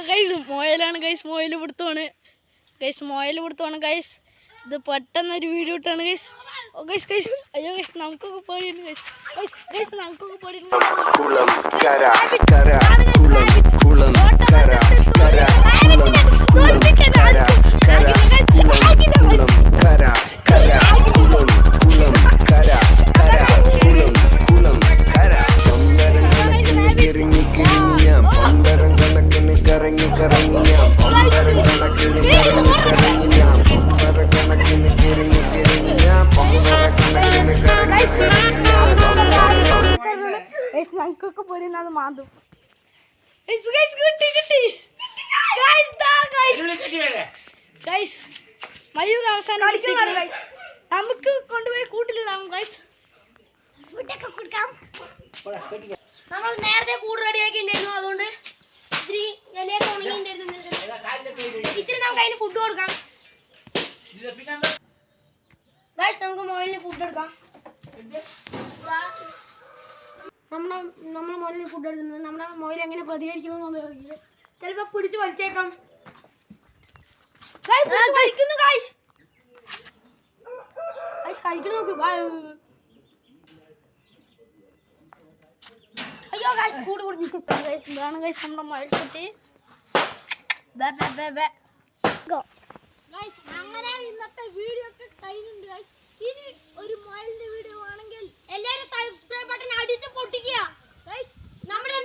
Guys മോയിലാണ് guys, മോയിൽ പിടുത്തമാണ് ഗൈസ്, മോയിൽ പിടുത്തമാണ് ഗൈസ്. ഇത് പെട്ടെന്നൊരു വീഡിയോ ഇട്ടാണ് ഗൈസ്. ഓ ഗൈസ് ഗൈസ്, അയ്യോ ഗൈസ് നമുക്കൊക്കെ പേടിയുണ്ട് ഗൈസ്. ഗൈസ് ഗൈസ് നമുക്കൊക്കെ പേടിയുണ്ട്. നമുക്കൊക്കെ പേടിയുണ്ട്, അത് മാന്തും. മയൂക്ക് അവസാനം നമുക്ക് കൊണ്ടുപോയി കൂട്ടിലിടാം ഗൈസ്. നമ്മൾ നേരത്തെ കൂട് റെഡിയാക്കിണ്ടായിരുന്നു, അതുകൊണ്ട് ഇത്തിരി ഇലയൊക്കെ ഉണങ്ങിണ്ടായിരുന്നു. ഇത്തിരി നമുക്ക് അതിന് ഫുഡ് കൊടുക്കാം ഗൈസ്. നമുക്ക് മോയിലിന് ഫുഡ് എടുക്കാം. നമ്മുടെ മോയിലിന് ഫുഡ് എടുക്കുന്നത് നമ്മുടെ മോയിൽ എങ്ങനെ പ്രതികരിക്കണമെന്ന് അറിയില്ല. ചിലപ്പോ പിടിച്ച് വലിച്ചേക്കാം. കഴിക്കണം നോക്ക്. അയ്യോ ഗൈസ്, കൂട് കുടിഞ്ഞു. ഇതാണ് ഗൈസ് നമ്മുടെ മൊയിൽ കുട്ടി. അങ്ങനെ ഇന്നത്തെ വീഡിയോ ഒക്കെ കഴിഞ്ഞിട്ടുണ്ട് ഗൈസ്. ഇനി ഒരു മൊയിലിന്റെ വീഡിയോ ആണെങ്കിൽ എല്ലാവരും സബ്സ്ക്രൈബ് ബട്ടൺ അടിച്ച് പൊട്ടിക്കുക ഗൈസ്. നമ്മുടെ